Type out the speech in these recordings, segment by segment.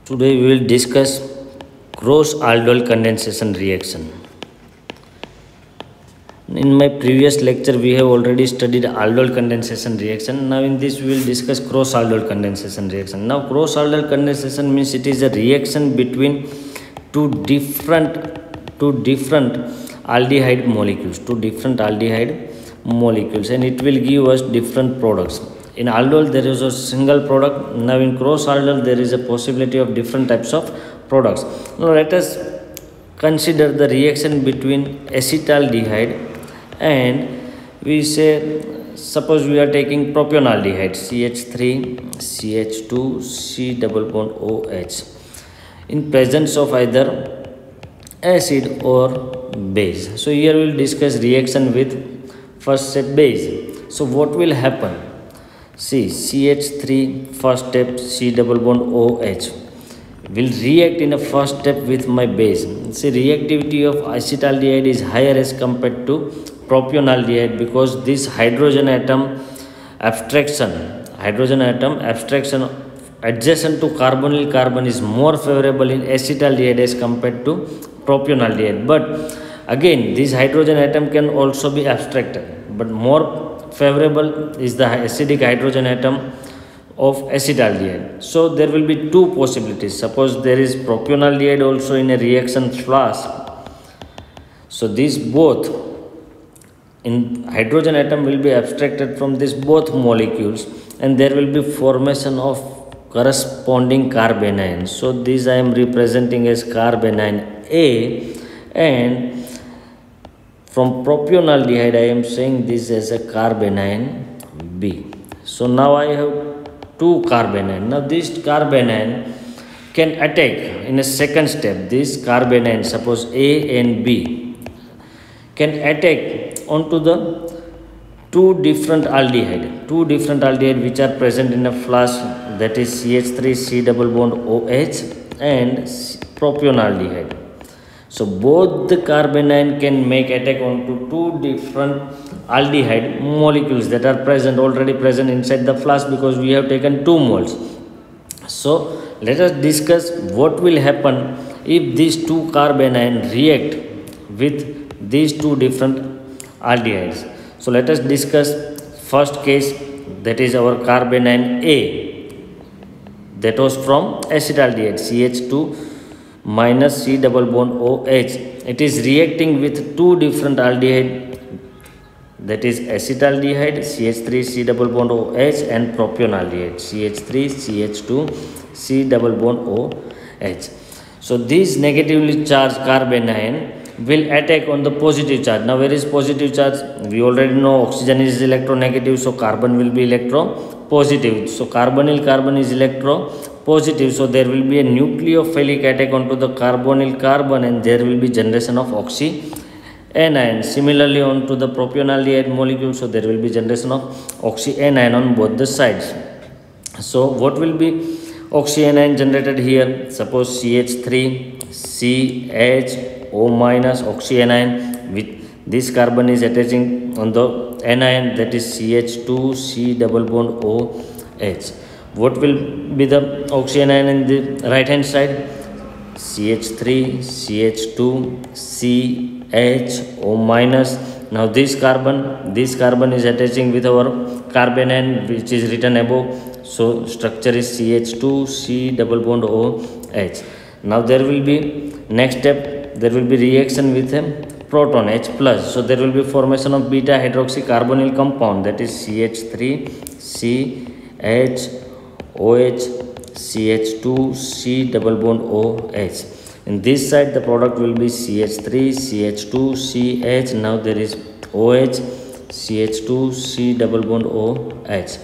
Today we will discuss cross aldol condensation reaction. In my previous lecture we have already studied aldol condensation reaction. Now in this we will discuss cross aldol condensation reaction. Now cross aldol condensation means it is a reaction between two different aldehyde molecules, and it will give us different products. In aldol there is a single product. Now in cross aldol there is a possibility of different types of products. Now let us consider the reaction between acetaldehyde and we say, suppose we are taking propionaldehyde CH3 CH2 C double bond OH in presence of either acid or base. So here we will discuss reaction with first step base. So what will happen? See, CH3 first step C double bond OH will react in a first step with my base. See, reactivity of acetaldehyde is higher as compared to propionaldehyde because this hydrogen atom abstraction adjacent to carbonyl carbon is more favorable in acetaldehyde as compared to propionaldehyde. But again, this hydrogen atom can also be abstracted, but more favorable is the acidic hydrogen atom of acetaldehyde. So there will be two possibilities. Suppose there is propionaldehyde also in a reaction flask. So these both in hydrogen atom will be abstracted from these both molecules, and there will be formation of corresponding carbanion. So these I am representing as carbanion A, and from propionaldehyde I am saying this as a carbanion B. So now I have two carbanion. Now this carbanion can attack in a second step. This carbanion, suppose A and B, can attack onto the two different aldehyde which are present in a flask, that is CH3 C double bond OH and propionaldehyde. So both the carbanion can make attack onto two different aldehyde molecules that are already present inside the flask because we have taken 2 moles. So let us discuss what will happen if these two carbanion react with these two different aldehydes. So let us discuss first case, that is our carbanion A, that was from acetaldehyde CH2 minus C double bond OH. It is reacting with two different aldehyde, that is acetaldehyde CH3 C double bond OH and propionaldehyde CH3 CH2 C double bond OH. So these negatively charged carbanion will attack on the positive charge. Now where is positive charge? We already know oxygen is electronegative, so carbon will be electropositive. So carbonyl carbon is electropositive, so there will be a nucleophilic attack onto the carbonyl carbon and there will be generation of oxyanion. Similarly onto the propionaldehyde molecule, so there will be generation of oxyanion on both the sides. So what will be oxyanion generated here? Suppose CH3 CHO minus oxyanion, with this carbon is attaching on the anion, that is CH2 C double bond OH. What will be the oxyanion in the right hand side? CH3 CH2 CHO minus. Now this carbon is attaching with our carbanion which is written above. So structure is CH2 C double bond OH. Now there will be next step, there will be reaction with a proton H plus. So there will be formation of beta hydroxy carbonyl compound, that is CH3 CHOH CH2 C double bond OH. In this side the product will be CH3 CH2 CH. Now there is OH CH2 C double bond OH.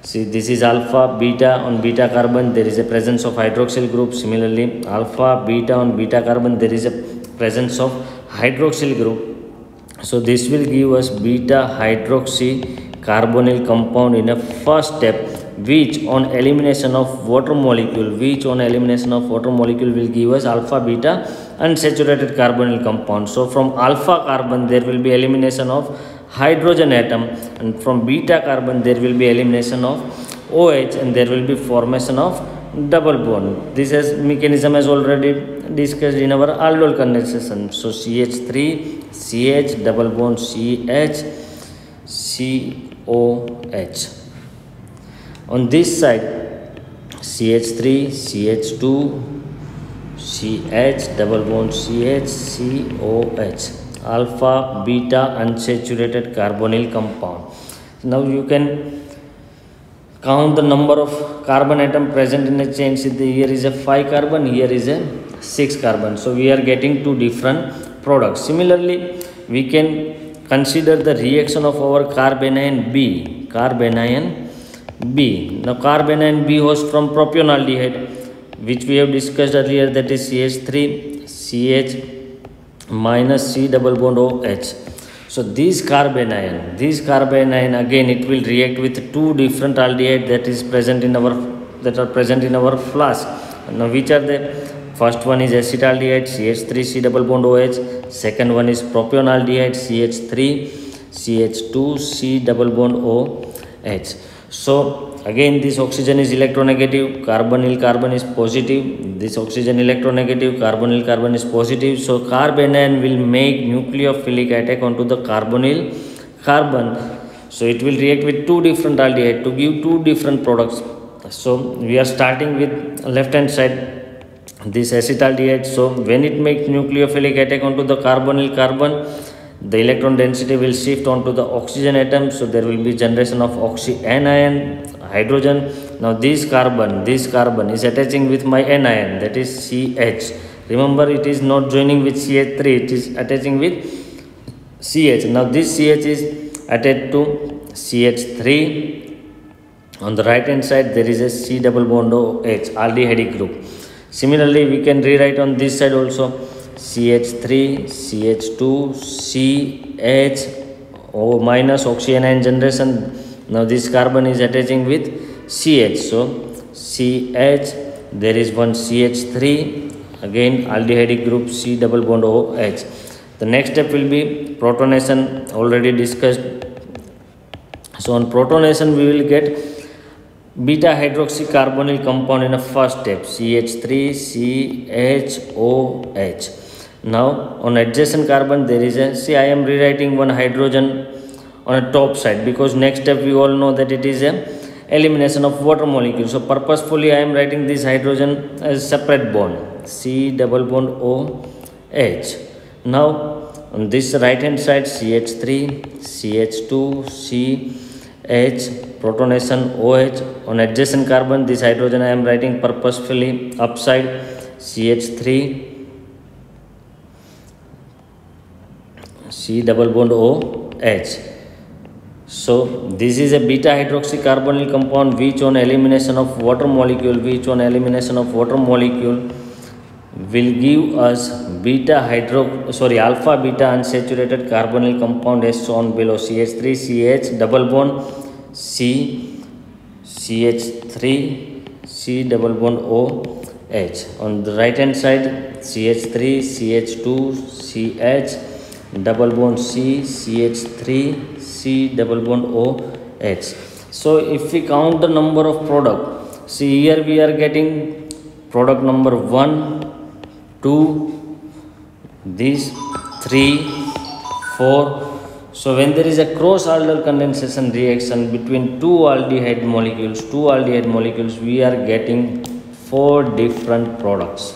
See, this is alpha beta. On beta carbon there is a presence of hydroxyl group. Similarly alpha beta on beta carbon there is a presence of hydroxyl group. So this will give us beta hydroxy carbonyl compound in a first step, which on elimination of water molecule will give us alpha beta unsaturated carbonyl compound. So from alpha carbon there will be elimination of hydrogen atom, and from beta carbon there will be elimination of OH, and there will be formation of double bond. This has mechanism as already discussed in our aldol condensation. So CH3 CH double bond CH COH. On this side CH3 CH2 CH double bond CH COH, alpha beta unsaturated carbonyl compound. Now you can count the number of carbon atom present in a chain. See, here is a 5 carbon, here is a 6 carbon. So we are getting two different products. Similarly, we can consider the reaction of our carbanion B. Carbanion B. Now carbanion B was from propionaldehyde, which we have discussed earlier, that is CH3 CH minus C double bond OH. So this carbanion again it will react with two different aldehyde that are present in our flask. Now which are they? First one is acetaldehyde CH3 C double bond OH. Second one is propionaldehyde CH3 CH2 C double bond OH. So again this oxygen is electronegative, carbonyl carbon is positive. This oxygen electronegative, carbonyl carbon is positive. So carbanion will make nucleophilic attack onto the carbonyl carbon. So it will react with two different aldehyde to give two different products. So we are starting with left hand side, this acetaldehyde. So when it makes nucleophilic attack onto the carbonyl carbon, the electron density will shift onto the oxygen atom. So there will be generation of oxyanion hydrogen. Now this carbon is attaching with my anion, that is CH. Remember, it is not joining with CH3, it is attaching with CH. Now this CH is attached to CH3. On the right hand side there is a C double bond OH, aldehyde group. Similarly, we can rewrite on this side also CH3 CH2 CH O minus oxyanion generation. Now this carbon is attaching with CH. So CH, there is one CH3, again aldehyde group C double bond OH. The next step will be protonation, already discussed. So on protonation we will get beta hydroxycarbonyl compound in a first step, CH3 CHOH. Now on adjacent carbon there is a, see I am rewriting one hydrogen on a top side, because next step we all know that it is a elimination of water molecule. So purposefully I am writing this hydrogen as separate bond, C double bond OH. Now on this right hand side CH3 CH2 CH protonation OH. On adjacent carbon this hydrogen I am writing purposefully upside, CH3 C double bond OH. So this is a beta hydroxycarbonyl compound which on elimination of water molecule will give us alpha beta unsaturated carbonyl compound as shown below, CH3 CH double bond C CH3 C double bond OH. On the right hand side CH3 CH2 CH double bond C CH3 C double bond OH. So if we count the number of product, see here we are getting product number 1 2 these 3 4. So when there is a cross aldol condensation reaction between two aldehyde molecules, we are getting four different products.